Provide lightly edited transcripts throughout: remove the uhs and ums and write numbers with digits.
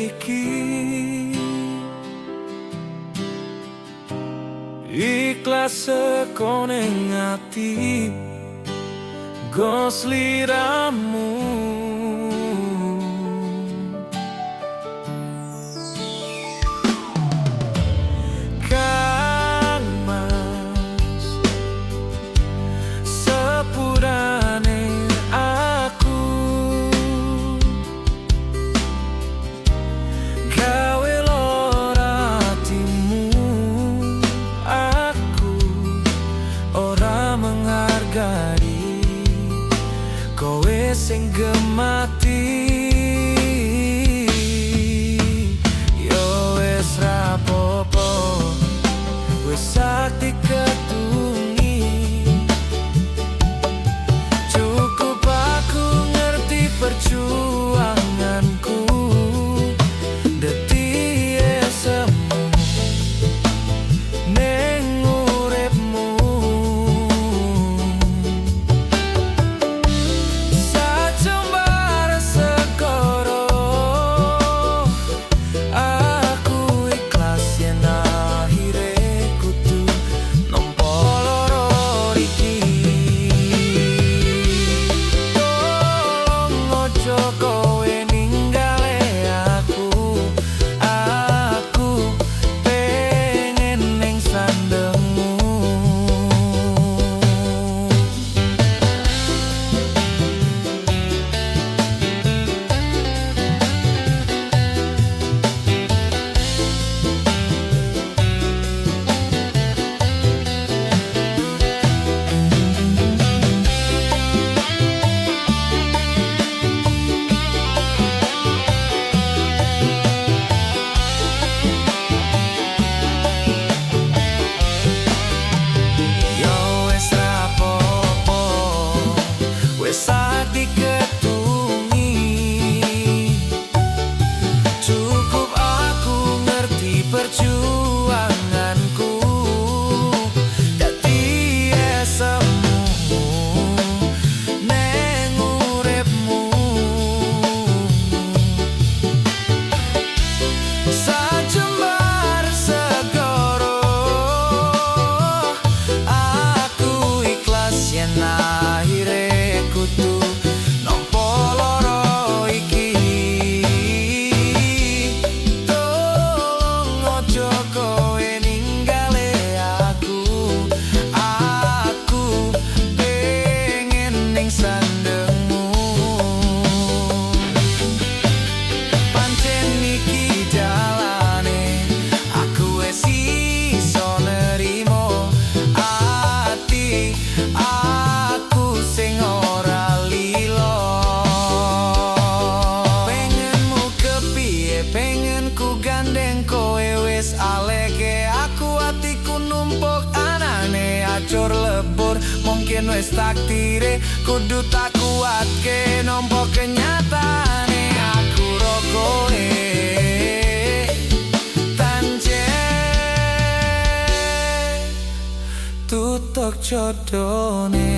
iki ikhlas sekoneng ati go sliramu. Kang Mas sepurane aku gawe lara atimu, aku ora menghargai kowe sing gemati. Yo wes rapopo, wes sakti ketungi, cukup aku ngerti perjuanganku. Dadi semu neng uripmu, sajembar segoro aku ikhlas yen akhire kudu nampa lara iki. Tolong ojo kowe ninggale aku pengen ning sandengmu. Yo wes rapopo, wes sakti ketungi, cukup aku ngerti perjuanganku. Dadi semu neng uripmu, sajembar segoro aku ikhlas yen akhire kudu nampa lara iki. Tolong ojo kowe ninggale aku pengen ning sandengmu. Pancen iki jalane aku wis iso nerimo ati aku sing ora lilo. Pengenmu kepiye, pengen ku gandeng kowe wis aleke aku, atiku numpuk anane acur lebur. Mungkin wis takdire kudu tak kuatke nampa kenyataane aku ro kowe tancen tutuk jodone.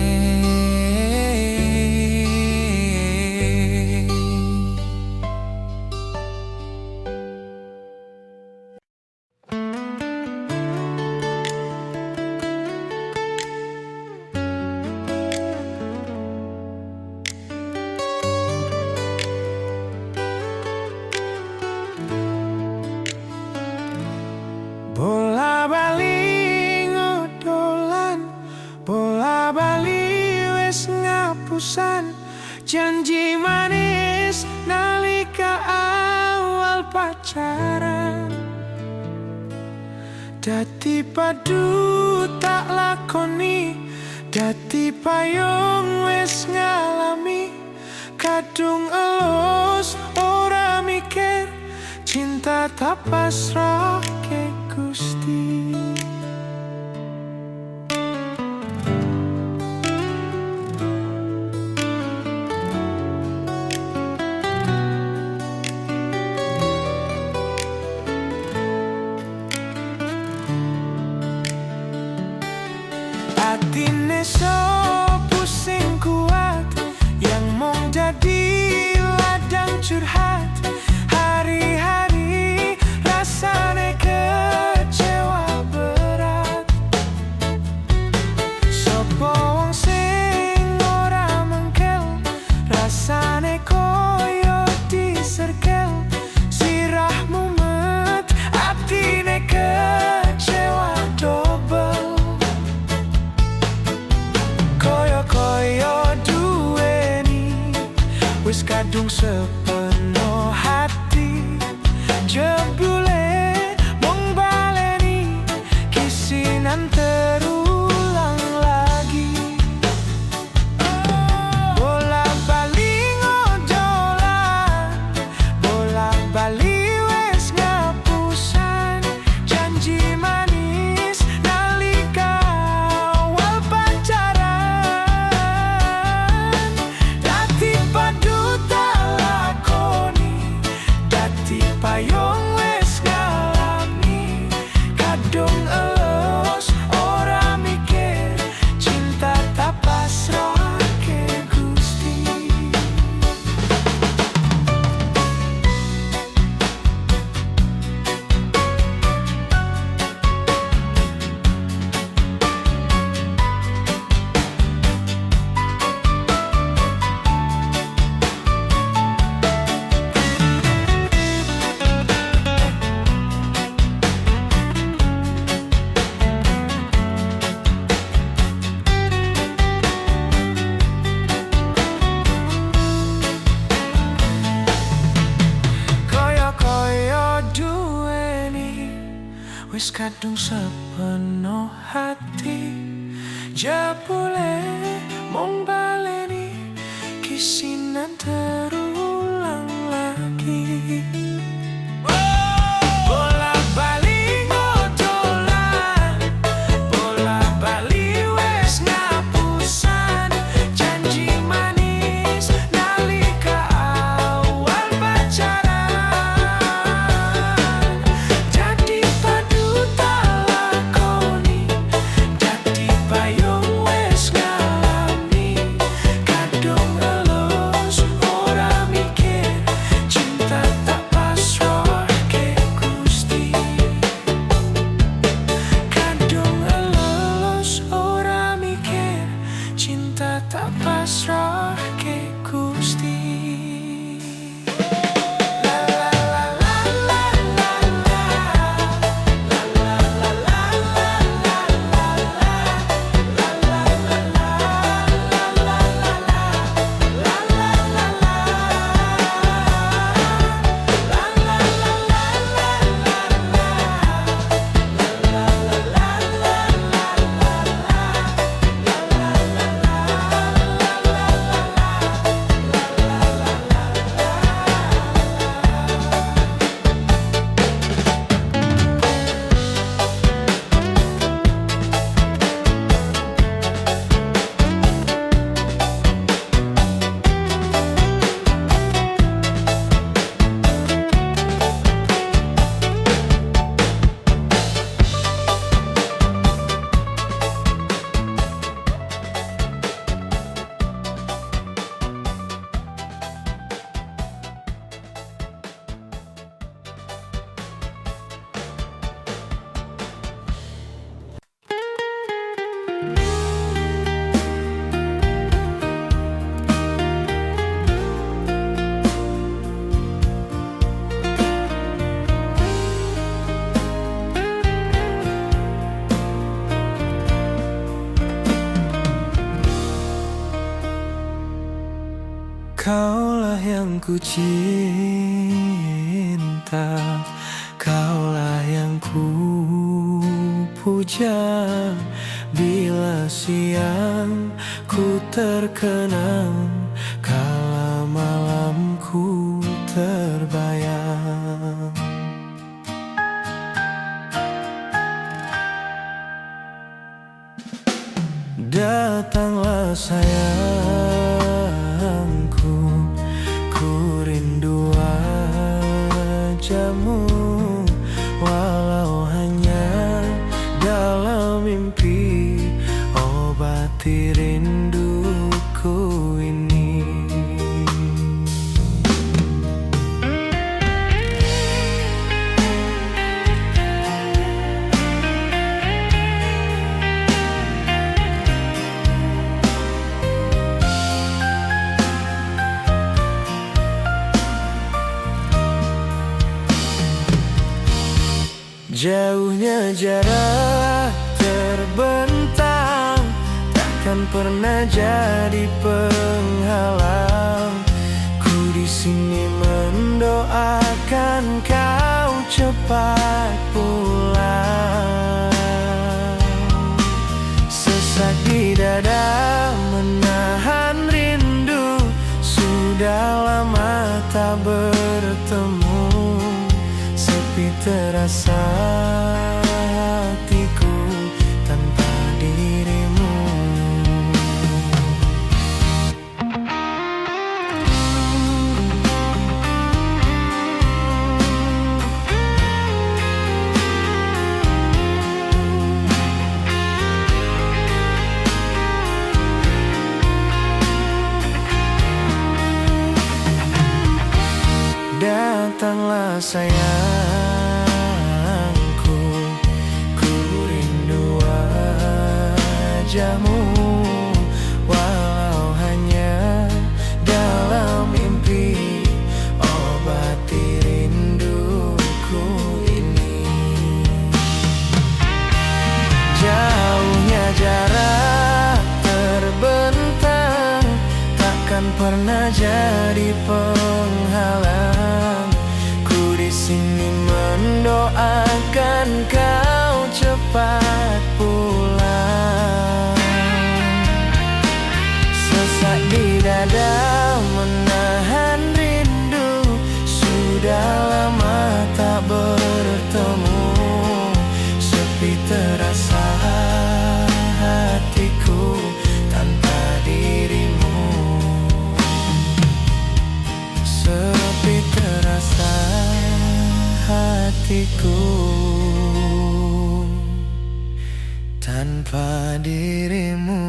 Bola bali ngodolan, bola bali wis ngapusan, janji manis nalika awal pacaran. Dadi padu tak lakoni, dadi payung wis ngalami, kadung elus ora mikir, cinta tak pasrah ke Gusti. Atine so pusing kuat, yang mong jadi ladang curhat hari-hari. kadung sepenuh hati jebule mung baleni kisinan terulang lagi. Bolak-balik ngojolan, bolak-balik wes ngapusan janji manis nalika awal pacaran. Dadi padu tak lakoni, dadi payung wes ngalami, kadung elus ora mikir, cinta tak pasrah ke Gusti. Koyo-koyo duweni wis kadung sepenuh hati jebule mung baleni kisinan terulang lagi. Bolak-balik ngojolan, bolak-balik wes ngapusan janji manis nalika awal pacaran. Dadi padu tak lakoni, dadi payung wes ngalami, kadung elus ora mikir, cinta tak pasrah ke Gusti. Kadung elus ora mikir, cinta tak pasrah ke Gusti. La la la la la la la. La la la la la la la la. La la la la la la la la. La la la la. La la la la la Kaulah yang ku cinta, kaulah yang ku puja. Bila siang ku terkenang, kala malamku terbayang. Datanglah sayangku, ku rindu wajahmu, walau hanya dalam mimpi, obati rinduku ini. Jauhnya jarak terbentang, takkan pernah jadi penghalang. Ku di sini mendoakan kau cepat pulang. Sesak di dada menahan rindu, sudah lama tak bertemu. Sepi terasa hatiku tanpa dirimu. Datanglah sayangku, ku rindu wajahmu, walau hanya dalam mimpi. Obati rinduku ini. Jauhnya jarak terbentang takkan pernah jadi penghalang. Ku di sini mendoakan kau cepat pulang. Sesak di dada menahan rindu, sudah lama tak bertemu. Sepi terasa hatiku tanpa dirimu. Sepi terasa hatiku tanpa dirimu.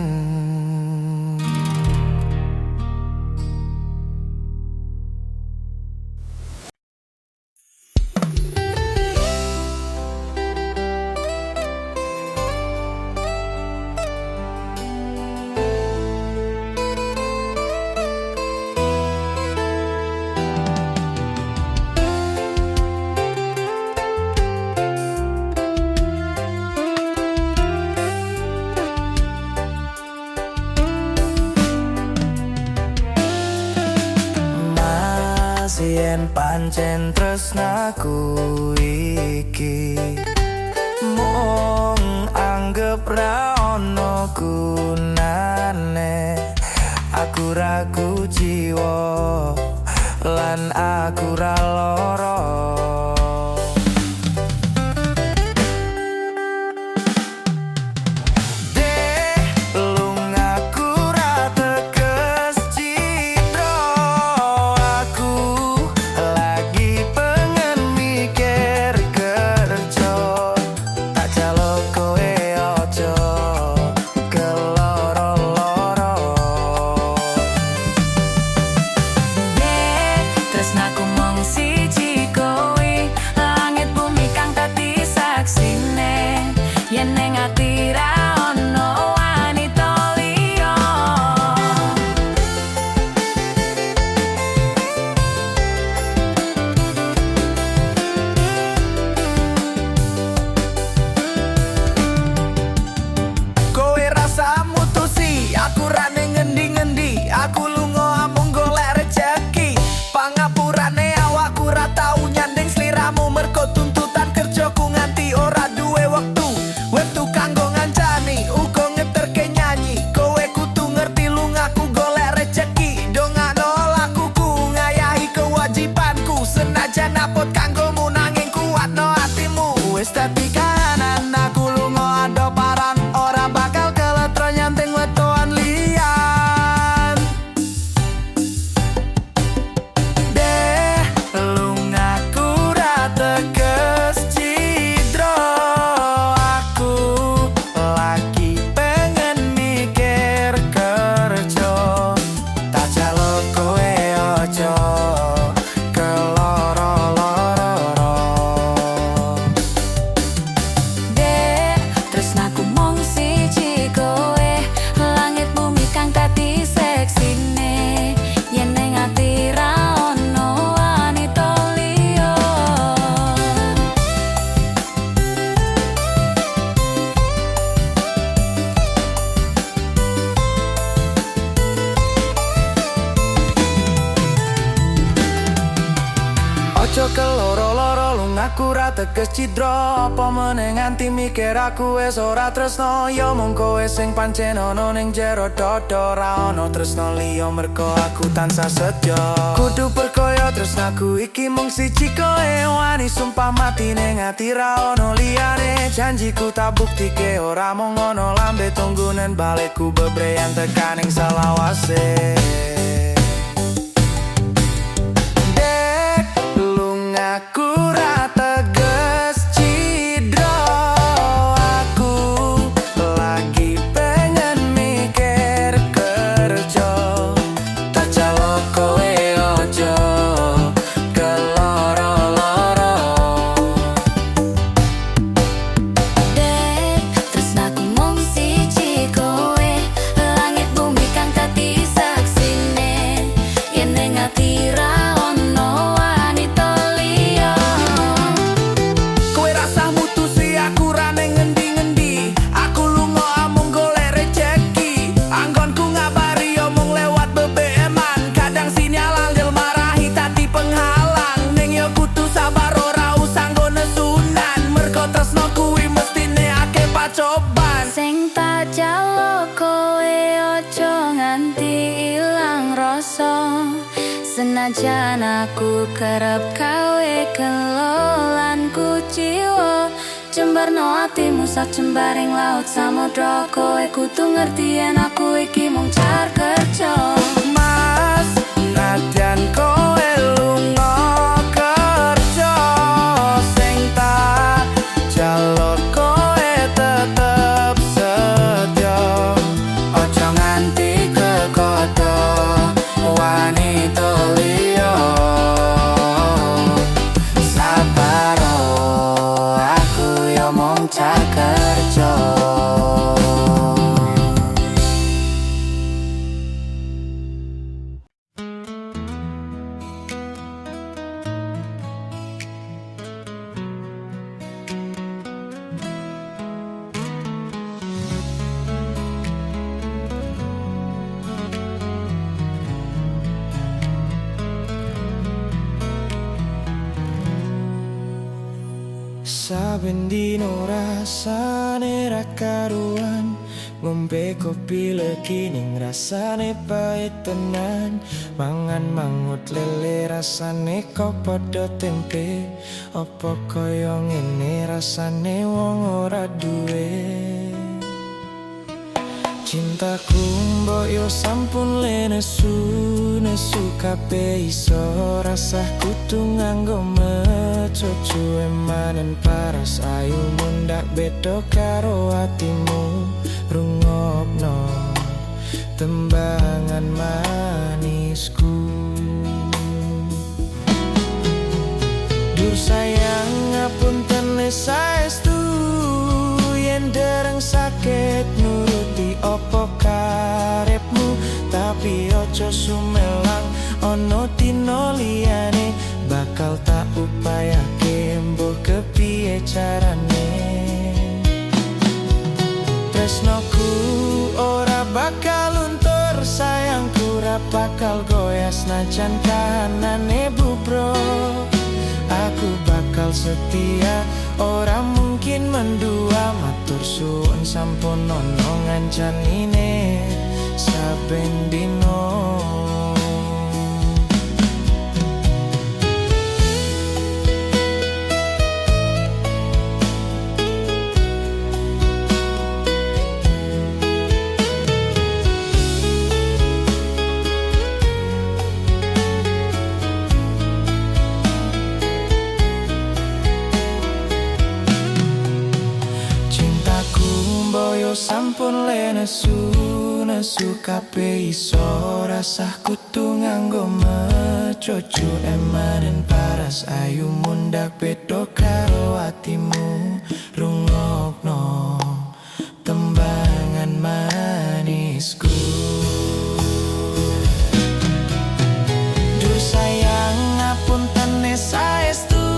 Yen pancen tresnaku iki mung anggap ra ono gunane. Aku ragu jiwa lan aku ra lara. Kalau Mergo keloro-loro lungaku ra teges cidra. Apa meneh nganti mikir aku wis ora tresno. Ya mung kowe sing pancen ono ning jero dodo. Ra ono tresno liya mergo aku tansah setya. Kudu perkaya tresnaku iki mung siji kowe. Wani sumpah mati ning ati ra ono liyane. Janjiku tak buktike ora mung ono lambe tunggunen balikku bebreyan tekaning salawase. Aku ra teges cidra, aku lagi pengen mikir kerja. Tak jalo kowe ojo keloro-loro. Dek, tresnaku mung siji kowe. Langit bumi kang dadi saksine. Yen ning ati ra ono sing tak jalo kowe ojo nganti ilang rasa. Senajan aku kerep kawe kelolan kuciwa. Jembarno atimu sak jembaring laut samudra. Kowe kudu ngerti yen aku iki mung car kerja. Mas, nadyan kowe lunga kerja, sing tak jalo kowe tetep setya. Ojo nganti kekodo wanita liya. Sabar aku yo mung car kerja. Saben dino rasane ra karuan. Ngombe kopi legi ning rasane pait tenan. Mangan mangut lele rasane kok padha tempe. Apa kaya ngene rasane wong ora duwe. Cintaku mbok yo sampun le nesu kabeh iso rasah kudu nganggo mecoco emanen paras ayu mundak beda karo atimu. Rungokno tembangan manisku. Dur sayang ngapunten saestu yen dereng sakit nuruti opo karepmu. Tapi ojo sumelang ono dino liyane bakal tak upayake mbuh kepiye carane. Tresnoku ora bakal luntur, sayangku ora bakal goyah senajan kahanane bubro. Aku bakal setia, ora mungkin mendua. Matur suwun sampun ono ngancanine saben dino. Sampun le nesu kabeh iso rasah kudu nganggo mecoco emanen paras ayu mundak beda karo atimu. Rungokno tembangan manisku. Duh sayang ngapunten saestu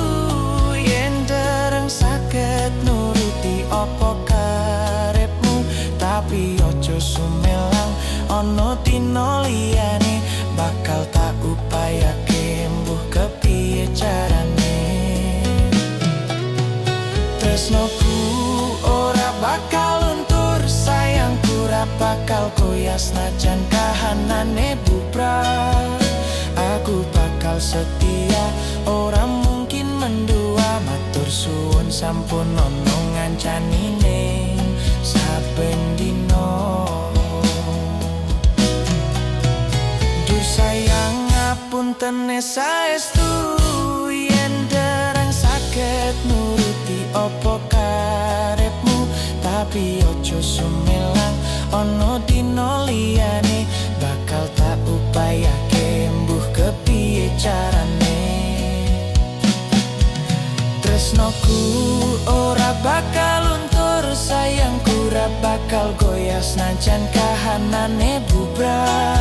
yen dereng saged nuruti opo tapi ojo sumelang ono dino liyane bakal tak upayake mbuh kepiye carane. Tresnoku ora bakal luntur, sayangku ora bakal koyas najan kahanane bubrah. Aku bakal setia, ora mungkin mendua. Matur suwun sampun ono ngancanine saben dino. Dur sayang ngapuntene saestu, yen dereng saged nuruti opo karepmu. Tapi ojo sumelang, ono dino liyane bakal tak upayake mbuh kepiye carane. Tresnoku ora bakal luntur, sayangku ora bakal goyas najan kahanane bubrah.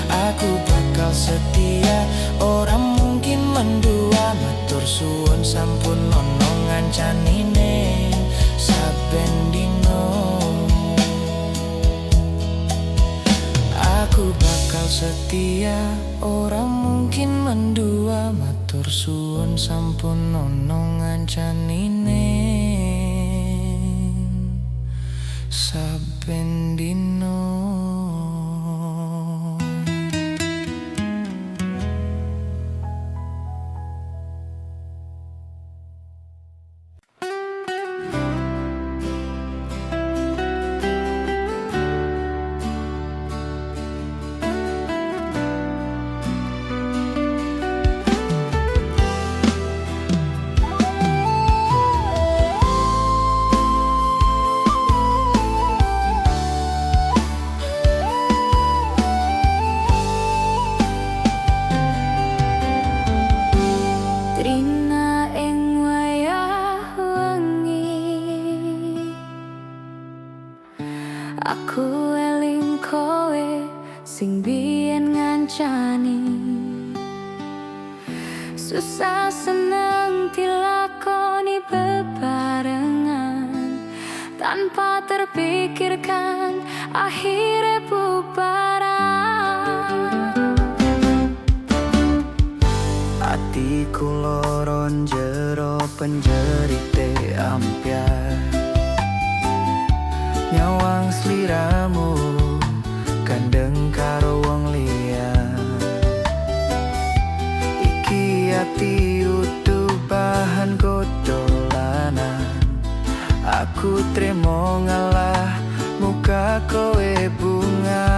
Aku bakal setia, ora mungkin mendua. Matur suwun sampun ono ngancanine saben dino. Aku bakal setia, ora mungkin mendua. Matur suwun sampun ono ngancanine saben dino. Aku eling kowe sing biyen ngancani, susah seneng dilakoni bebarengan, tanpa terpikirkan akhirnya bubaran. Atiku loron jero penjerite ampiar, nyawang sliramu kandeng karo wong liya. Iki ati utuh bahan godolanan, aku trimo ngalah muka kowe bunga.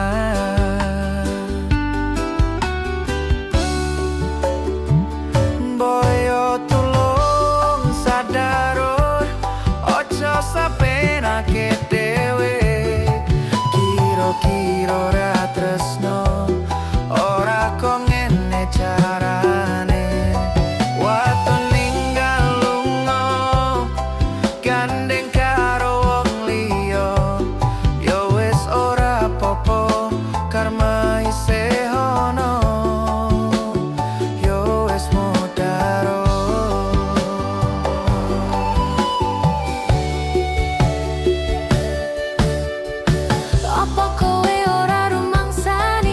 Boyo tulung sadarur, ojo sapenake kira ora tresno, ora kok ngene carane. Waton ninggal lunga gandeng karo wong liya, ya wis ora apa-apa karma isih ono, ya wis mudaro. Apa kowe ora rumangsani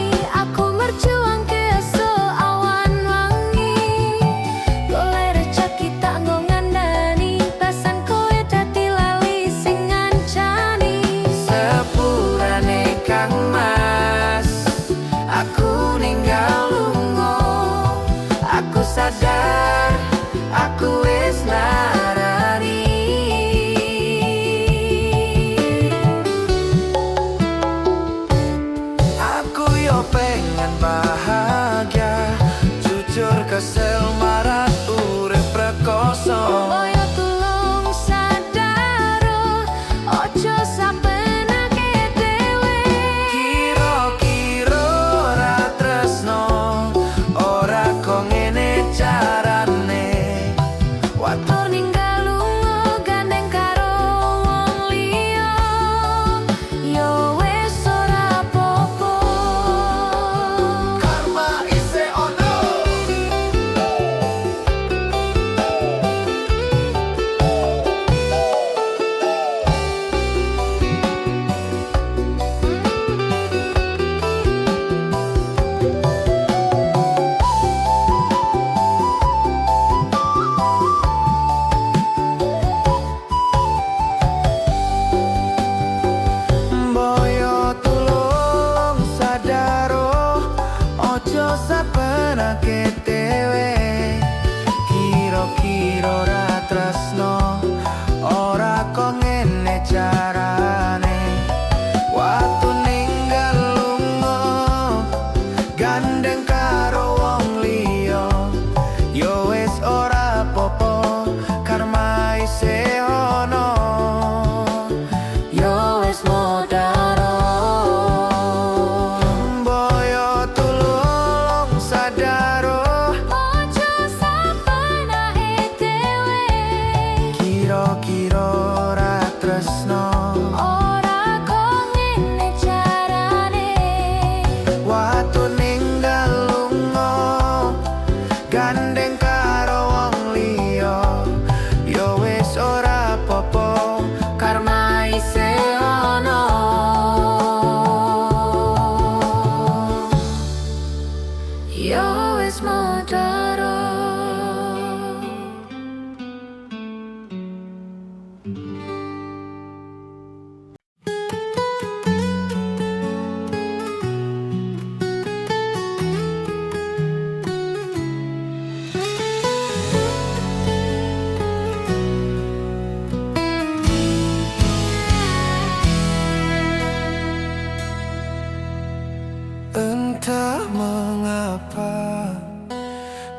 Entah mengapa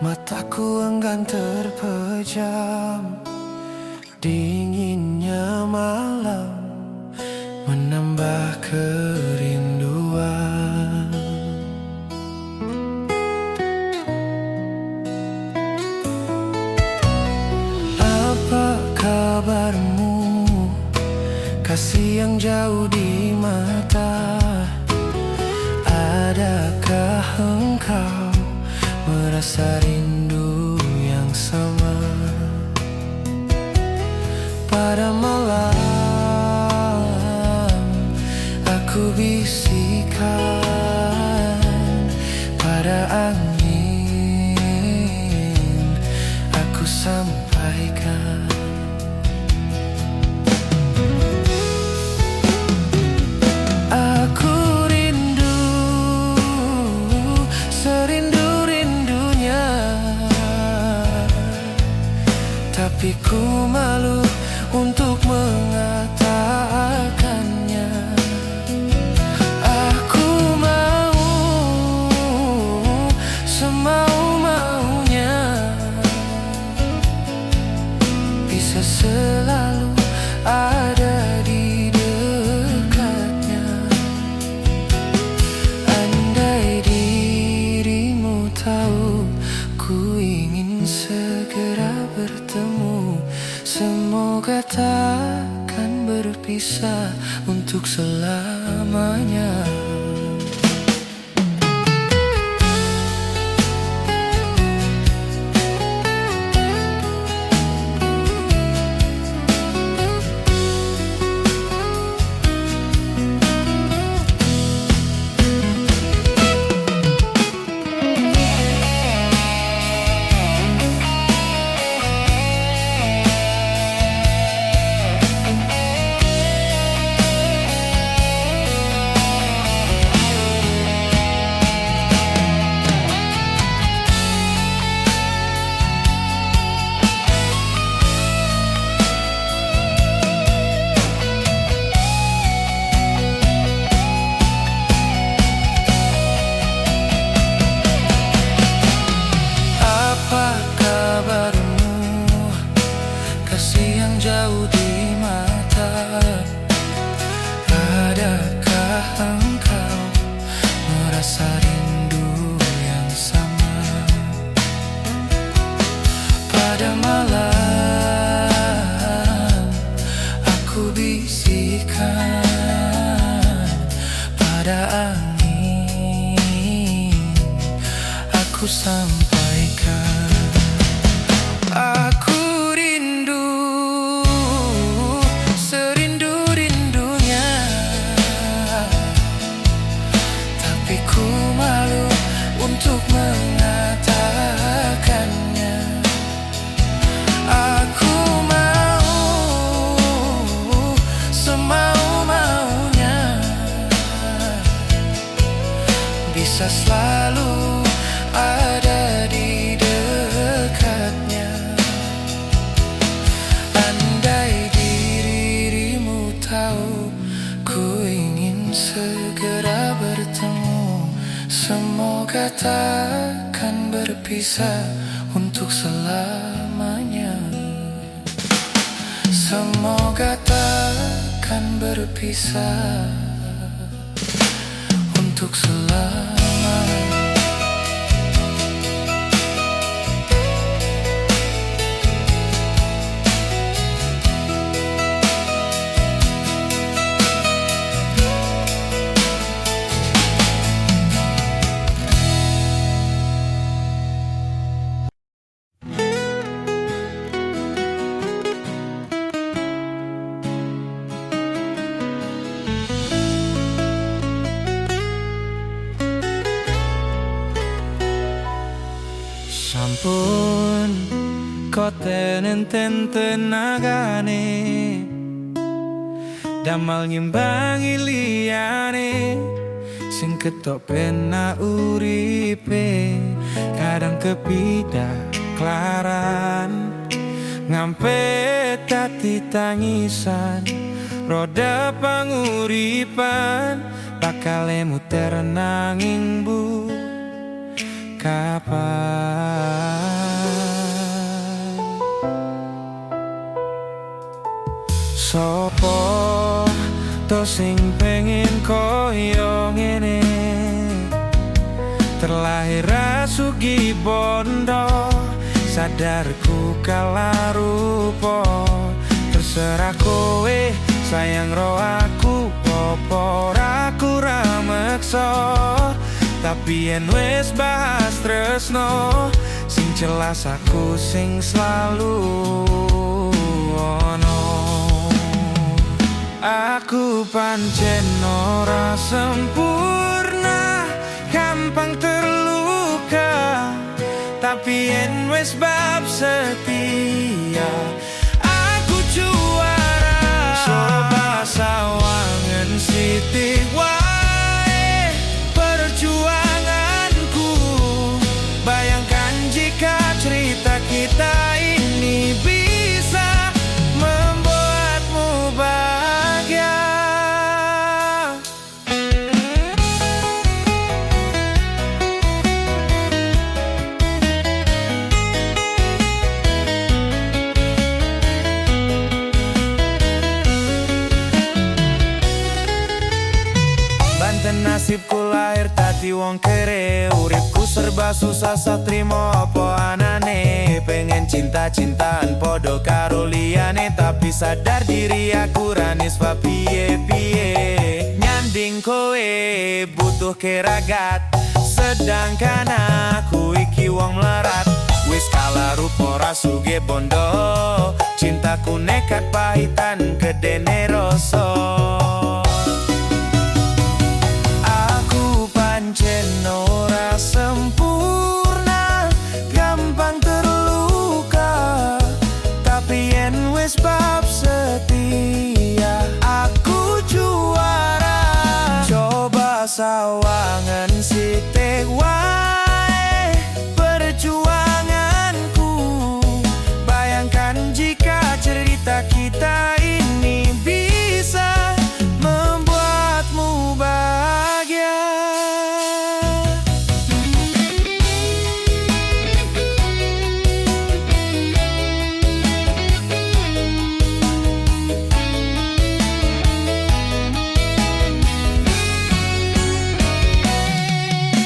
mataku enggan terpejam. Dinginnya malam menambah kerinduan. Apa kabarmu, kasih yang jauh di mata? Adakah engkau merasa rindu yang sama? Pada malam aku bisikan, pada angin aku sampaikan. Aku rindu, serindu-rindunya, tapi ku malu untuk mengatakannya. Aku mau semau-maunya, bisa selalu ada di dekatnya. Andai dirimu tahu, ku ingin segera bertemu. Semoga takkan berpisah untuk selamanya. Jauh di mata, adakah engkau merasa rindu yang sama? Pada malam aku bisikan, pada angin aku sampaikan. Aku untuk mengatakannya. Aku mau semau-maunya, bisa selalu ada di dekatnya. Andai dirimu tahu, ku ingin segera bertemu. Semoga takkan berpisah untuk selamanya. Semoga takkan berpisah untuk selamanya. Sampun koten enten tenagane, damal ngimbangi liyane, sing ketok pena uripe. Kadang kepidah klaran, ngampe tati tangisan, roda panguripan. bakal muter nanging bu kapan. Sopo to sing pengen koyo ngene, terlahir rasugi bondo, sadarku kalah rupo. Terserah kowe sayang ro aku, popo aku ra meksa. Tapi yen wis bahas tresno, sing jelas aku sing selalu ono. Aku pancen ora sempurna, gampang terluka. Tapi yen wis bab setia, aku juara. Coba sawangan sithik wae perjuanganku. Bayangkan jika cerita kita ini bisa membuatmu bahagia. Banten nasibku lahir tadi wong kere, uripku serba susah satrimo apa anane. Pengen cinta-cintaan podo karo liyane, tapi sadar diri aku ranis fa piye-piye. Nyanding kowe butuh keragat, sedangkan aku iki wong melarat. Wis kalah rupa rasuge bondo, cintaku nekat pahitan kedene rasa. Pancen ora sempurna, gampang terluka. Tapi yen wis bab setia, aku juara. Coba sawangan sithik wae perjuanganku. Bayangkan jika cerita kita ini bisa membuatmu bahagia.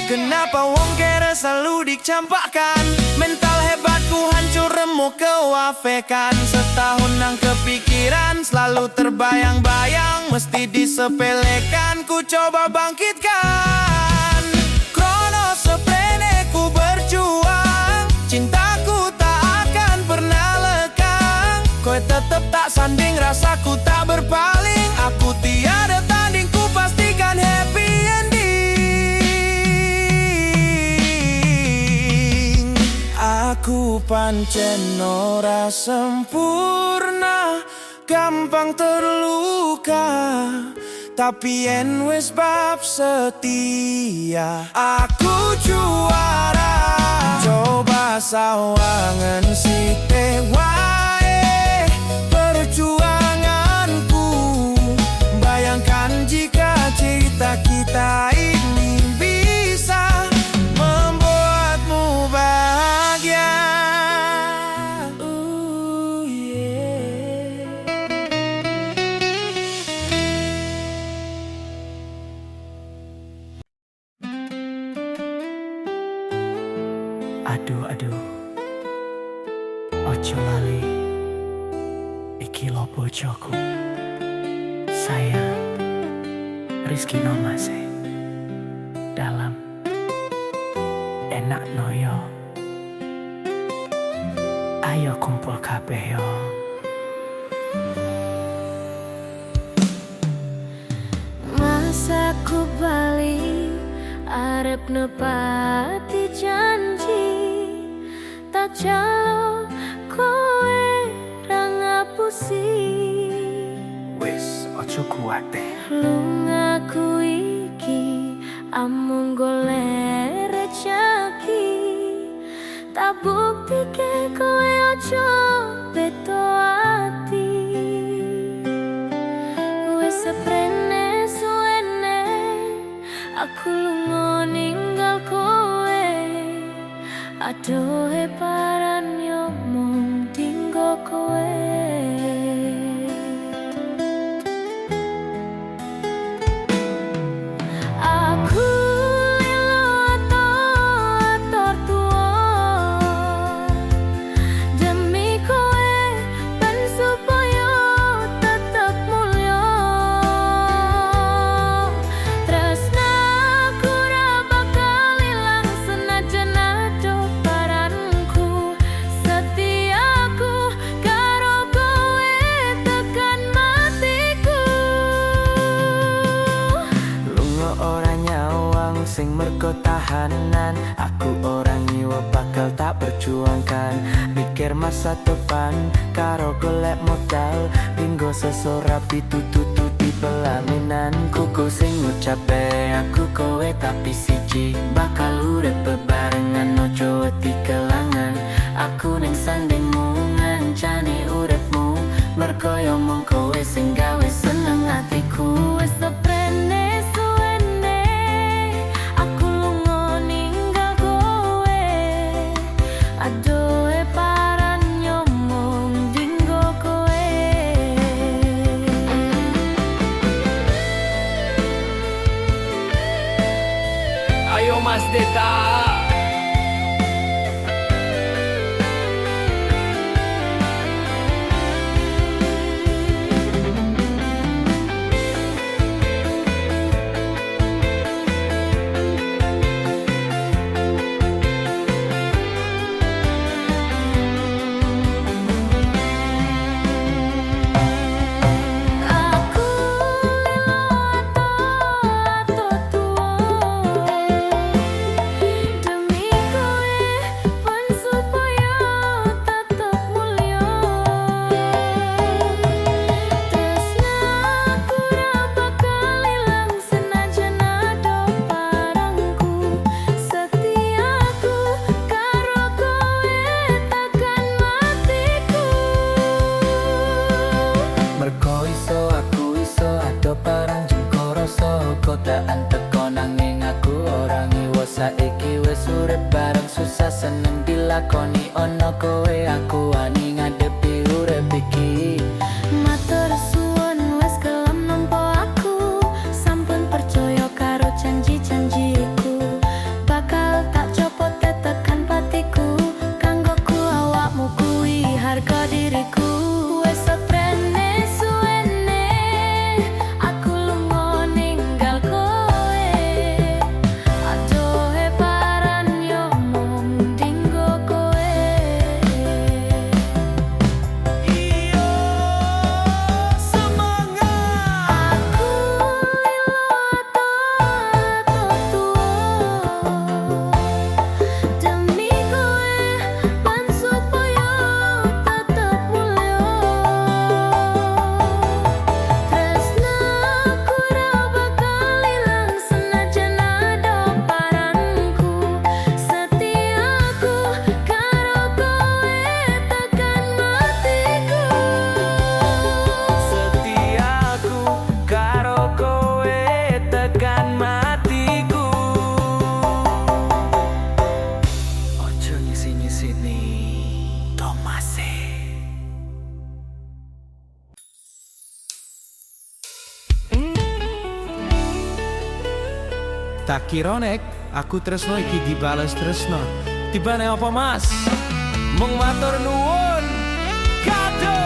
Kenapa wong kere selalu dicampakkan? Mental hebatku hancur remuk kewafekan. Setahun nang kepikiran selalu terbayang-bayang, mesti disepelekan, ku coba bangkitkan. Krono seprene ku berjuang, cintaku tak akan pernah lekang. Kowe tetep tak sanding, rasaku tak berpaling. Aku tiada tanding, ku pastikan happy ending. Aku pancen ora sempurna, gampang terluka. Tapi yen wis bab setia, aku juara. Coba sawangan sithik wae perjuanganku. Bayangkan jika cerita kita ini bisa membuatmu bahagia. Aduh, ojo lali, iki lo bojoku. Sayang, Rizky Nomase dalam enak noyo. Ayo kumpul kabeh yo. Masa ku bali arep nepati janji, tak jalo kowe ra ngapusi. Wis ojo kuwate, Lungaku iki amung golek rejeki, tak buktike kowe ojo beto ati. Wis seprene suwene Aku lunga ninggal kowe, adohe paran yo mung dinggo kowe. Aku lilo ator tuwa demi kowe ben supaya tetep mulya. Tresnaku ora bakal ilang senajan ado paranku. Setiaku karo kowe tekan matiku. Lunga ora nyawang sing mergo tahanan. Aku orang nyiwa bakal tak perjuangkan. Mikir masa depan karo golek modal. Dinggo sesora pitututu di pelaminan. Kuku sing ngucape aku kowe tapi siji. Bakal urip bebarengan ojo wedi kelangan. Aku ning sandingmu ngancani uripmu. Mergo yo mung kowe sing gawe seneng atiku. Wes seprene suwene aku lunga ninggal kowe, adohe paran yo mung dinggo kowe. Ayo Mas Deta. Aku lilo ator tuwa demi kowe ben supaya tetep mulya. Tresnaku ora bakal ilang senajan ado parangku. Setiaku karo kowe tekan matiku. Mergo iso aku iso ado parang jengko rasa. Godaan teko nanging aku ora ngiwa. Saiki wis urip bareng susah seneng dilakoni. Ono kowe aku wani ngadepi urip iki. Matur suwun wis gelem nampa aku. Sampun percaya karo janji-janjiku. Bakal tak copot tekan patiku. Kanggoku awakmu kuwi harga diriku. Wis seprene suwene aku lunga ninggal kowe, adohe paran yo mung dinggo kowe. Iyo semangat. Aku lilo ator tuwa demi kowe ben supaya tetep mulya. Tresnaku ora bakal ilang senajan ado paranku. Setiaku karo kowe tekan matiku. Setiaku karo kowe tekan matiku. Ojo nyisi-nyisini Tomase. Tak kira nek aku tresno iki dibales tresno. Tibane apa Mas? Mung matur nuwun. Kado.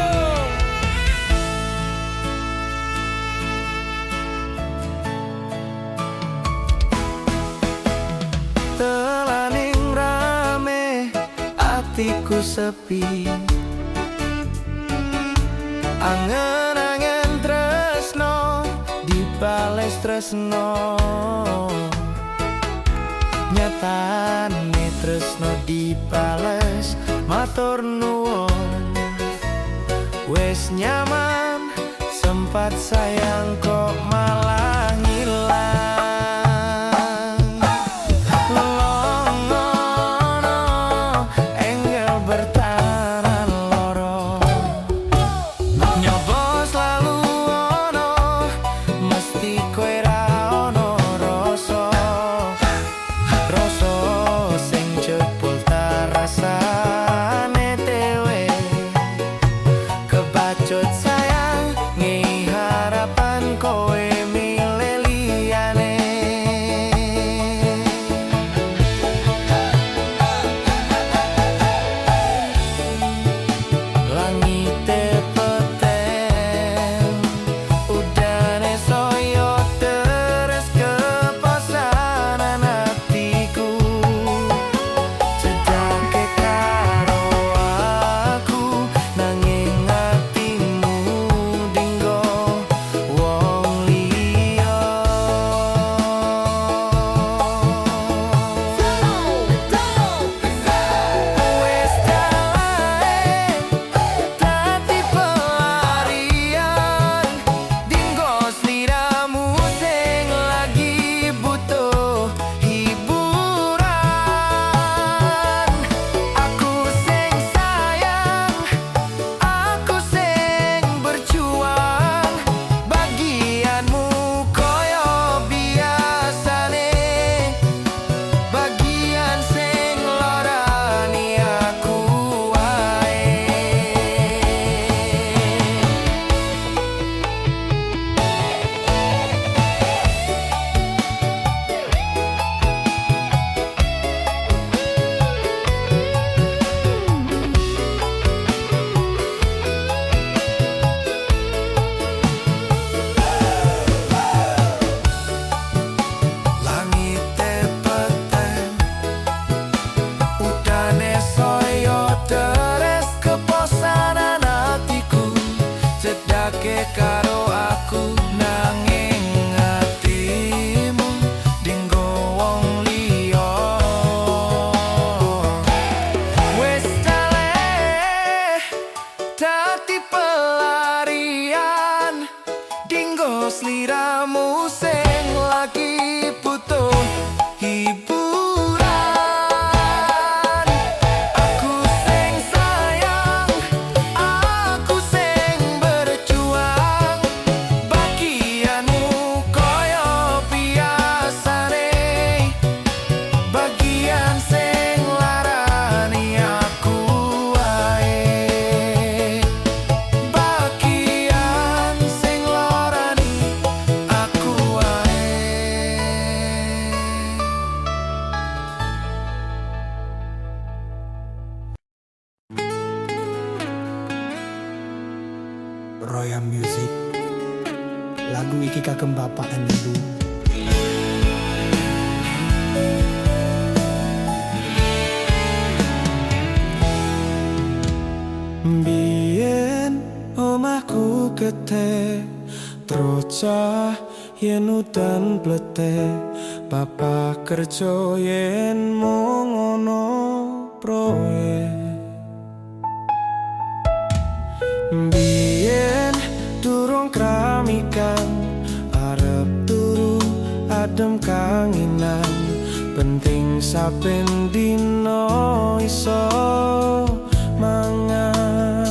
Telaning rame atiku sepi. Angen-angen tresno dibales tresno. Nyatane tresno dibales matur nuwun. Wes nyaman sempat sayang kok malah ngilang. Longono engel bertahan loro. Nyoba selalu ono mesti kowe ra ono rasa. Royal Music. Lagu iki kagem bapak dan ibu. Biyen omahku gede trocah yen udan blete, bapak kerja yen mung ono proyek. Biyen durung kramikan, arep turu adem kanginan, penting saben dino iso mangan.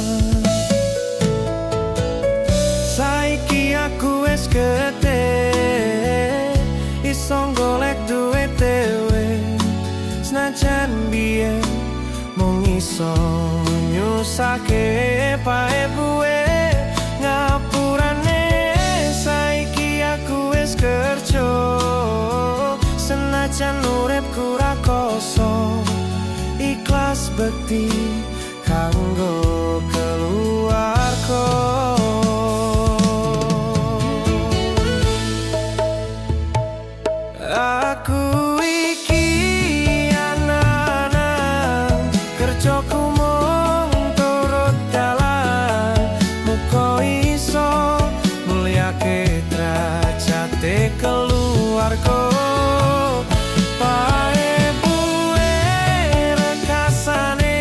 Saiki aku wis gede, iso golek duit dhewe, senajan biyen mung iso nyusake pae buwe ngapurane. Saiki aku wis kerja, senajan uripku ra kosong, ikhlas bekti kanggo keluarga. Aku iki anak-anak, kerjaku mung turut dalan, muga iso mulyake derajate keluarga. Pae buwe rekasane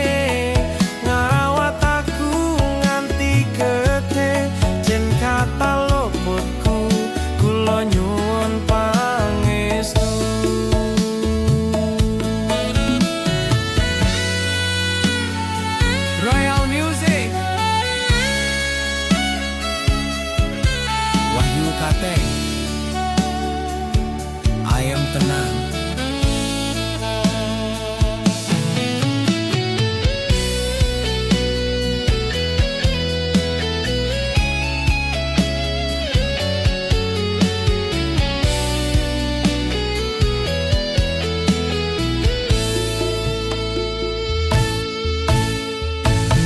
ngrawat aku nganti gede, jen kata luputku kula nyuwun pangestu. Royal Music, Wahyu Kate, Ayam Tenang.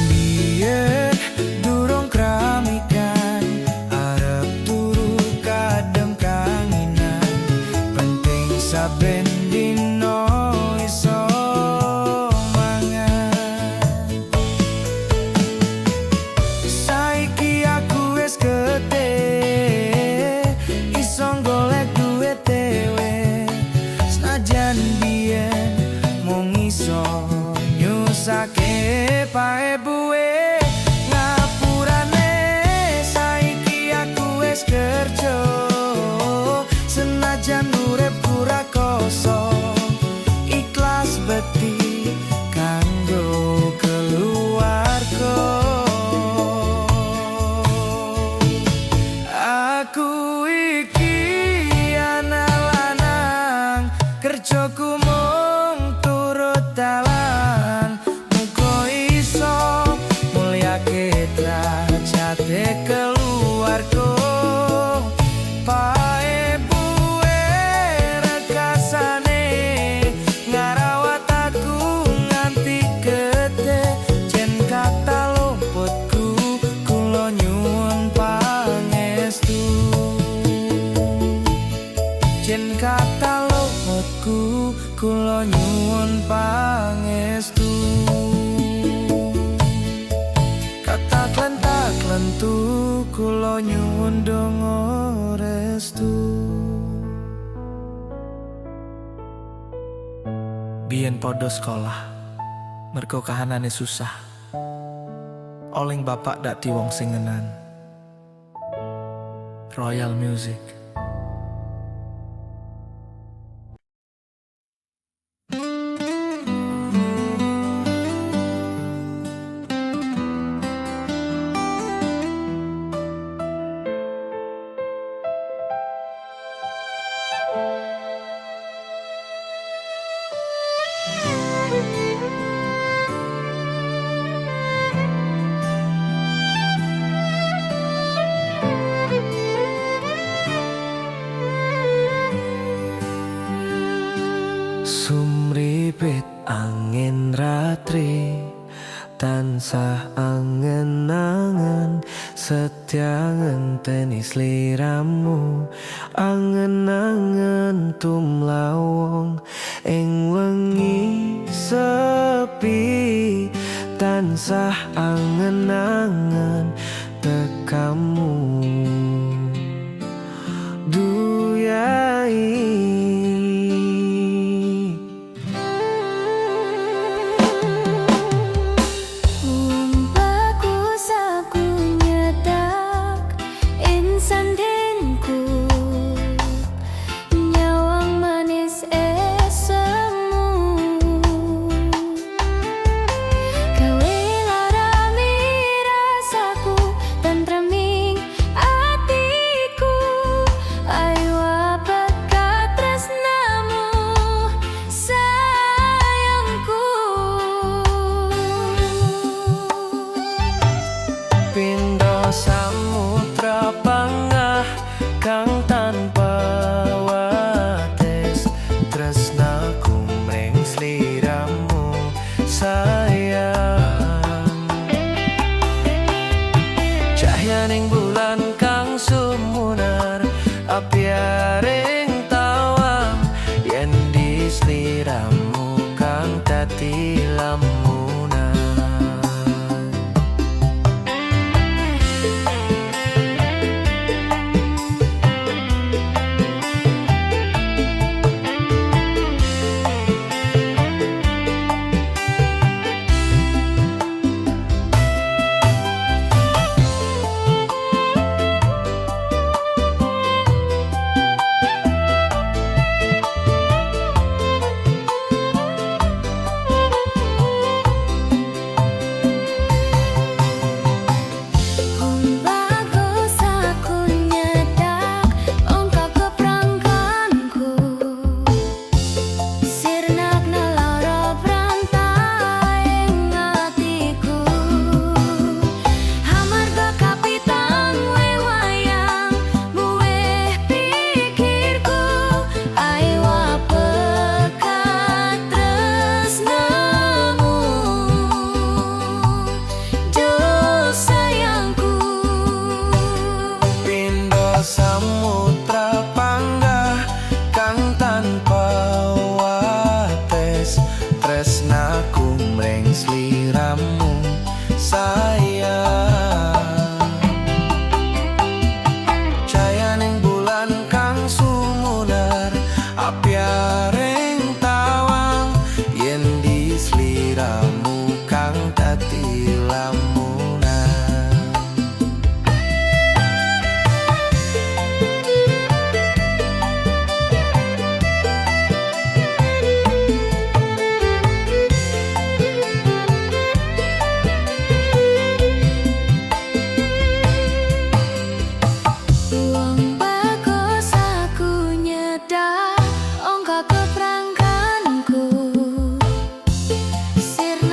Biyen durung kramikan, arep turu kadem kanginan, penting saben dino iso mangan. Saiki aku wis gede, iso golek duit dhewe, senajan biyen mung iso nyusake pae buwe ngapurane. Saiki aku wis kerja, senajan uripku ra kosong, ikhlas bekti kanggo keluarga. Aku iki anak lanang, kerjaku mung turut dalan, muga iso mulyake derajate keluarga. Pae buwe rekasane ngarawat aku nganti gede, jen kata luputku kula nyuwun pangestu. Jen kata luputku kula nyuwun pangestu. Kata klentak lentu kula nyuwun donga restu. Biyen podo sekolah, mergo kahanane susah, oleng bapak dak di wong sing ngenan. Royal Music. Sumripit angin ratri, tansah angen-angen setia ngenteni sliramu angen-angen tumlawong ing wengi sepi tansah angen-angen tekamu duyai. Bagus aku nyedak insan dinku nyawang manis esemu gawe larami rasaku tentreming atiku ayo apakah tresnamu sayangku. Pindha samudra pangah kang tanpa wates tresnaku mring sliramu sayang cahyaning bulan kang sumunar apiaring tawang yen di sliramu kang dadi lamunan. Bagus aku nyedak ongkak keprangkanku sirnak neloro prantai ing atiku hamarga kapitang wewayang muweh pikirku ayo apakah tresnamu jo sayangku. Pindha samudra panggah kang tanpa wates tresnaku mring sliramu sayang cayaning bulan kang sumunar apiaring tawang yen di sliramu kang dadi lamunan. Wong bagus aku nyedak ongkak keprangkanku sirnak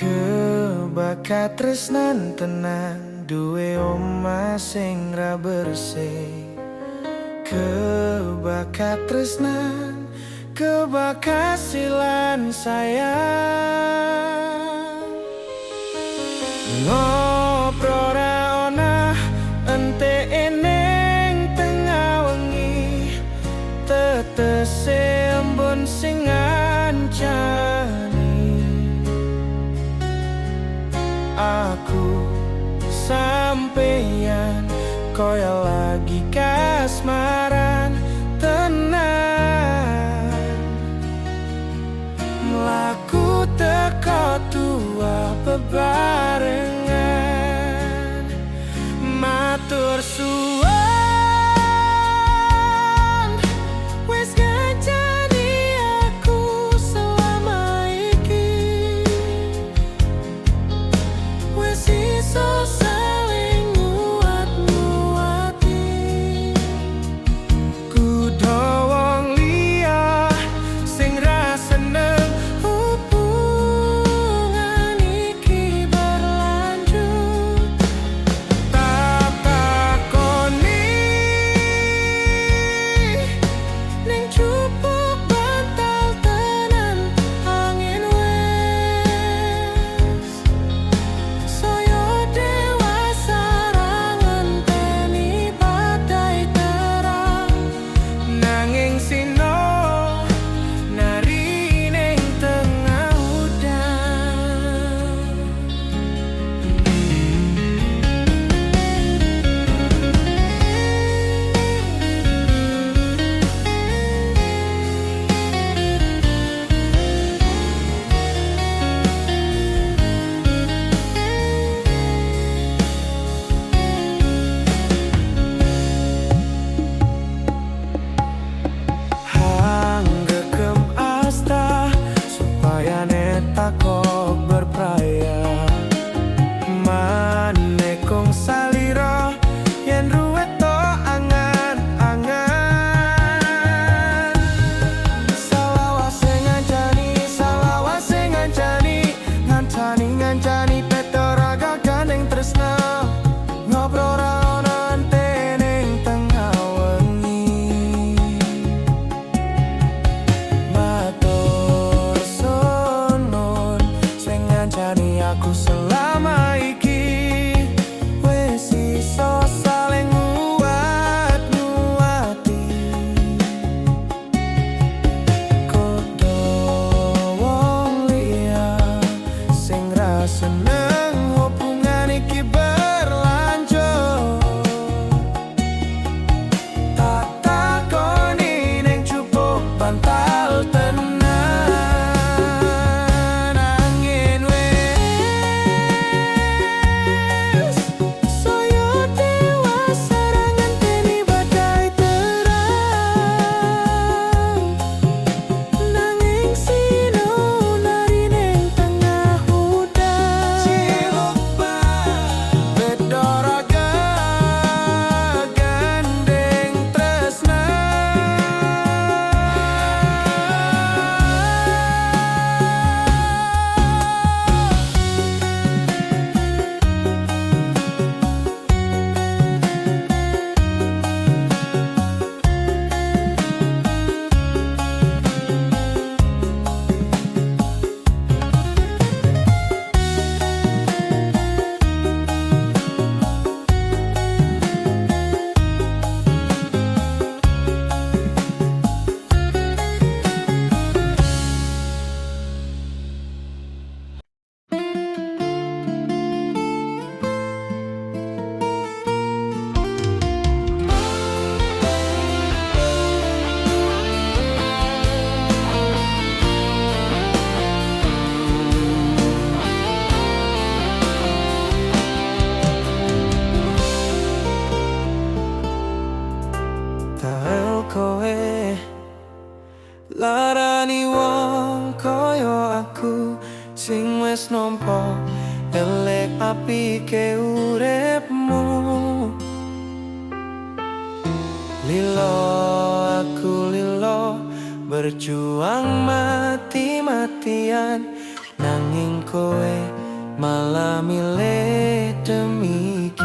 Kebakat tresnan tenan duwe omah sing ra bersih. Kebakat tresnan, kebakat silan sayang. Ngobrol ra ona ente eneng tengah wengi, tetese embun sing ngancani aku sampeyan koyo lagi kasmaran tenan. Mlaku teko tua bebarengan, matur suwun wis ngancani aku selama iki. Wis iso saling nguat-nguati, kudu wong liya sing ra seneng hubungan iki berlanjut. Tak takoni ning jupuk bantal tenan angin wes saya dewasa ra ngenteni badai terang, nanging sino nari ning tengah udan. Hanggekem asta supaya neta kok berpraya, manekong salira yen ruwet to angan-angan. Salawase ngancani ngancani petara gagandeng tresna. Ngobrol ra ono ente ning tengah wengi, matur suwun sing ngancani aku selama iki. Wis iso saling nguat-nguati, kudu wong liya sing ra seneng hubungan iki berlanjut. Tak takoni ning jupuk bantal tenan angin wes saya dewasa ra ngenteni badai terang, nanging sino nari ning tengah udan. Bedora gandeng tresna. Tahu kowe larani wong koyo aku sing wis nampa elek apike uripmu. Lilo aku lilo berjuang mati-matian, nanging kowe malah milih demikian.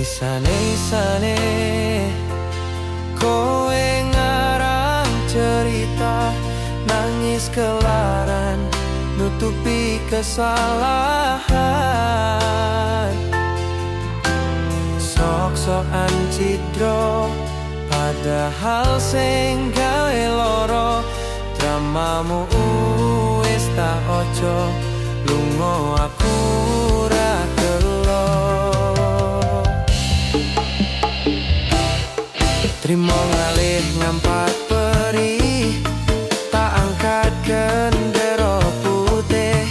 Isane kowe ngarang cerita, nangis kelaran nutupi kesalahan. Sok-sokan cidro padahal sing gawe loro, dramamu wis tak ojo lunga aku ra gelo. Trimo ngalih ngampat perih, tak angkat gendera putih.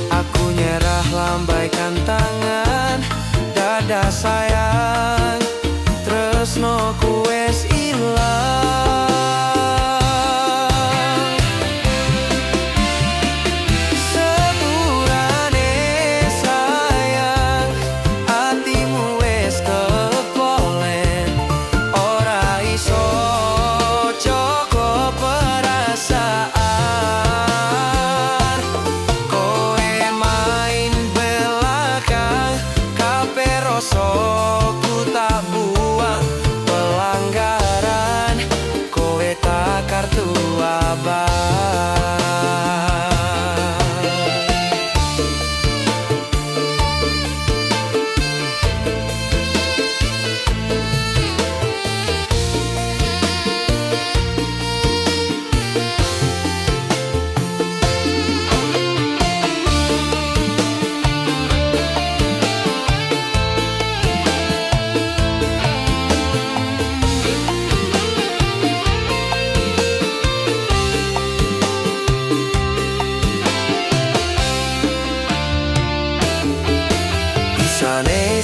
Aku nyerah lambaikan tangan, dada sayang tresnoku wis ilang. Sepurane sayang, atimu wis kepolen, ora iso joko perasaan. Kowe main belakang, kabeh rasaku tak buang. Pelanggaran, kowe tak kartu abang.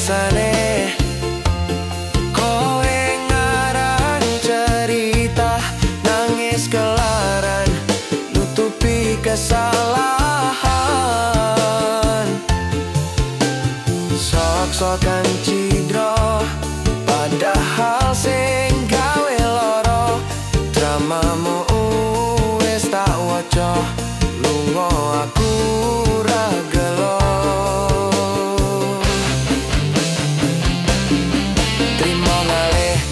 Sane kowe ngarang cerita, nangis kelaran nutupi kesalahan. Sok-sokan cidro padahal sing gawe loro, dramamu wis tak waca lunga aku ra gelo.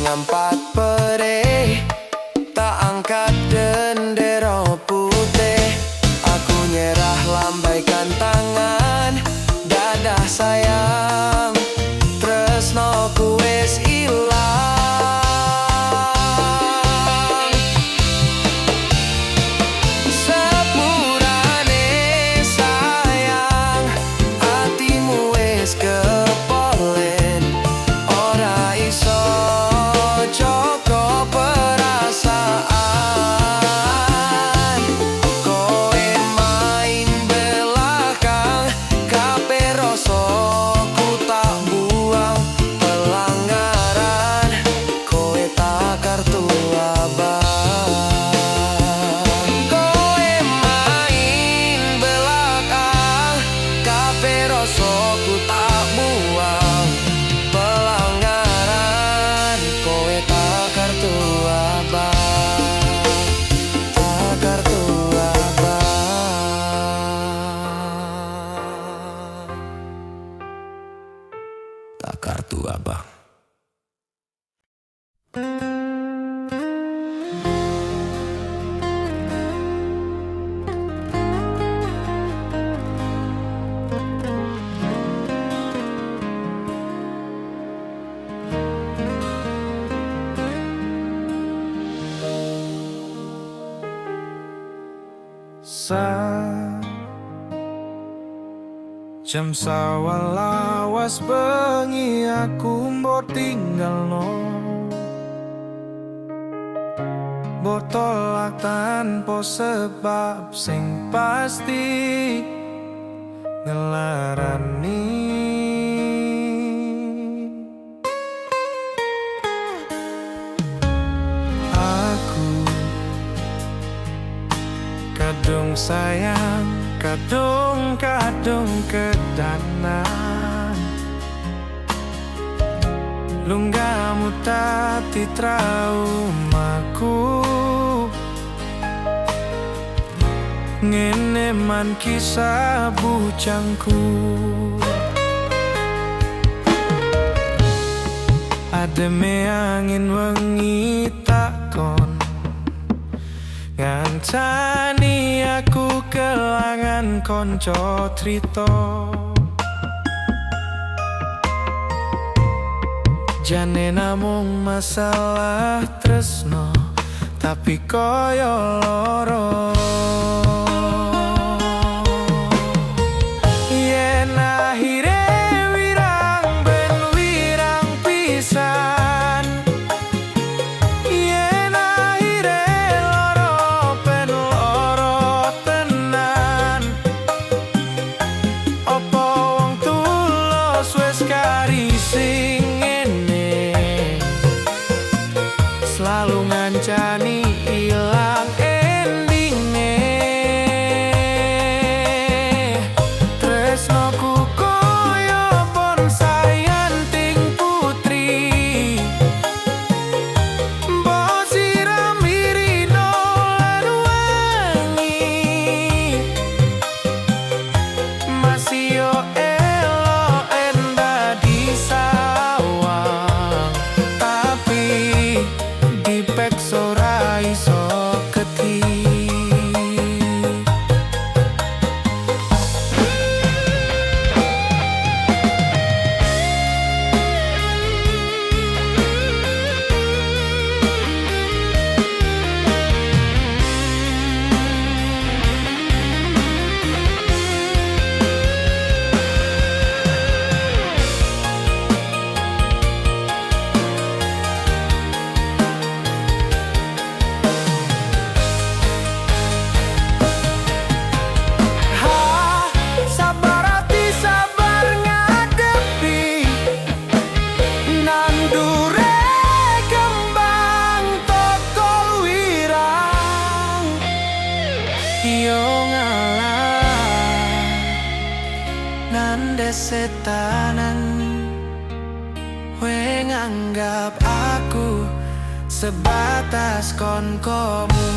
Ngampat perih, tak angkat gendera putih. Aku nyerah lambaikan tangan, dada sayang tresnoku wis ilang. Sepurane sayang, atimu wis kepolen, ora iso joko perasaan. Kowe main belakang, kabeh rasaku tak buang. Pelanggaran, kowe tak kartu abang. Kowe main belakang, kabeh rasaku tak buang. Pelanggaran, kowe tak kartu abang, tak kartu abang, tak kartu abang. Jam sawalawas bengi aku mbok tinggalno, mbok tolak tanpa sebab sing pasti ngelarani. Aku kadung sayang, kadung kedanan, lunggamu tati traumaku. ngene man kisah bujangku. Ademe angin wengi takon ngancani aku kelangan konco trito. Jane namung masalah tresno tapi koyo loro. Yen akhire wirang ben wirang pisan, yen akhire loro ben loro tenan. Opo wong tulus wis kari sing selalu ngancani ilang endinge. Tresnoku koyo bonsai anting putri, mbok siram irino lan wangi. Masih yo elok endah disawang, tapi dipek ora iso keti. Nande setanan we nganggap aku sebatas konkomu.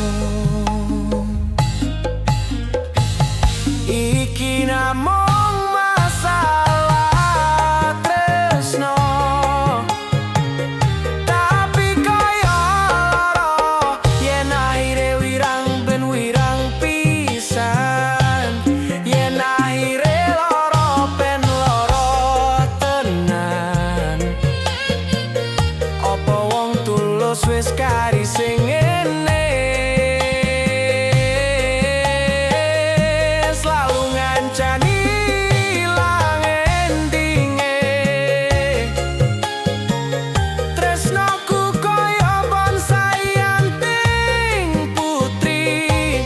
Iki namung masalah tresno, tapi koyo loro. Yen akhire wirang ben wirang pisan, yen akhire loro ben loro tenan. Opo wong tulus wis kari sing ngene, selalu ngancani ilang endinge. Tresnoku koyo bonsai anting putri,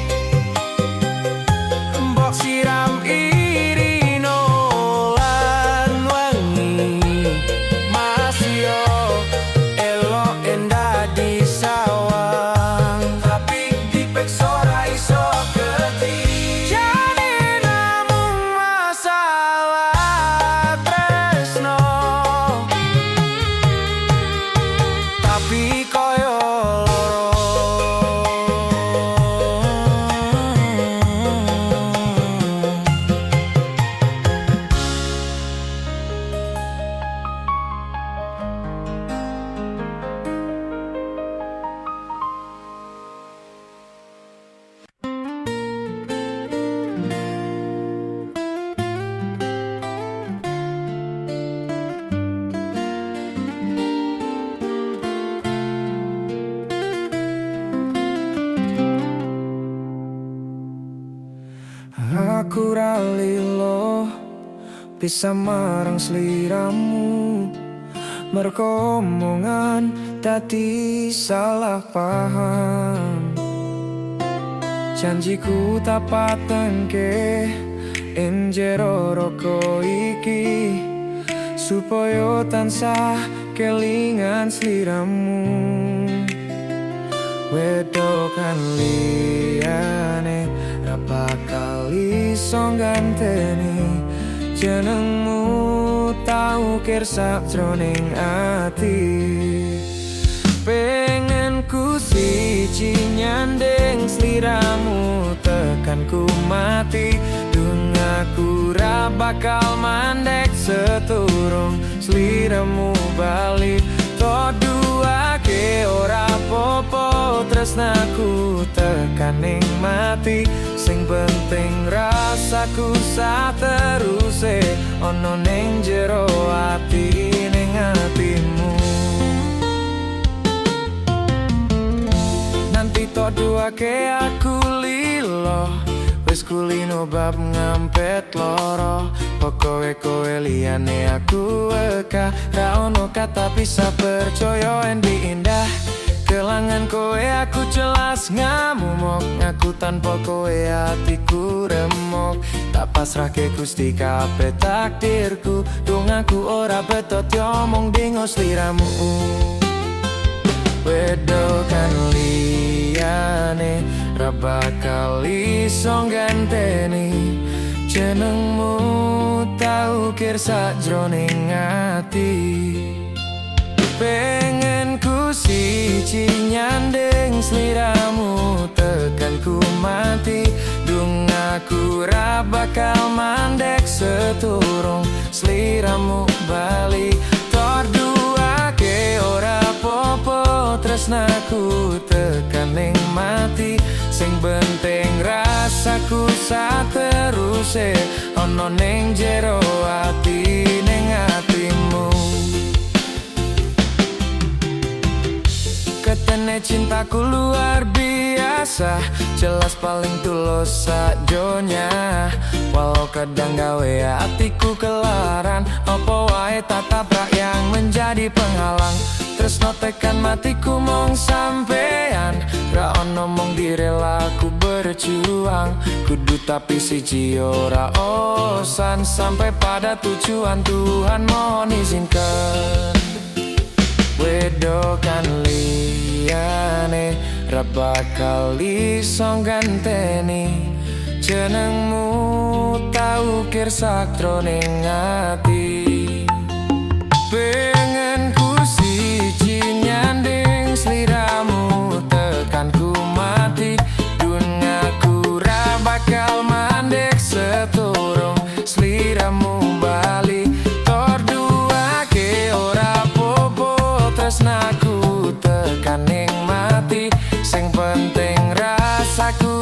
mbok siram irino lan wangi. Masih yo elok endah disawang, tapi dipek ora iso keti. Jane namung masalah tresno, tapi koyo loro. Aku ra lilo bisa marang sliramu, merko omongan dadi salah paham. Janjiku tak patengke ing jero roko iki, supaya tansah kelingan sliramu. Wedokan liyane ra bakal iso ganteni jenengmu, tau kersa jroning ati. Pengen ku siji nyandeng sliramu tekan tekan ku mati. Dung aku ra bakal mandek seturung sliramu bali. Toduake ora popo tresnaku tekaning mati. Sing penting rasaku sateruse ono ning jero ati ning atimu. Nanti toduake aku lilo wis kulino bab ngampet loro. Pokoke kowe liyane aku eka ra ono kata bisa percaya endi indah. Kelangan kowe aku jelas ngamumok. Ngaku tanpa kowe hatiku remuk. Tak pasrahke Gusti kabeh takdirku. Dung aku ora betot diomong dingo sliramu. Wedokan liyane ra bakal iso ganteni. Jenengmu tau kir sajroning ati. Pengen ku siji nyandeng sliramu tekan ku mati. Dung aku ra bakal mandek seturung sliramu bali. Toduake ora popo tresnaku tekaning mati. Sing penting rasaku sateruse ono ning jero ati ning atimu. Ketene cintaku luar biasa, jelas paling tulus sadonya. Walau kadang gawe hatiku kelaran, opo wae tataprak yang menjadi penghalang. Tresno tekan matiku mong sampean, ra ono mong direlaku berjuang. Kudu tapi siji ora osan, sampai pada tujuan Tuhan mohon izinkan. Wedokan liyane ra bakal iso ganteni. Jenengmu tau kir sakroning ati. Pengen ku siji nyanding sliramu tekan ku mati. Dun aku ra bakal mandek seturung sliramu bali. Toduake ora popo tresnaku tekaning mati. Sing penting rasaku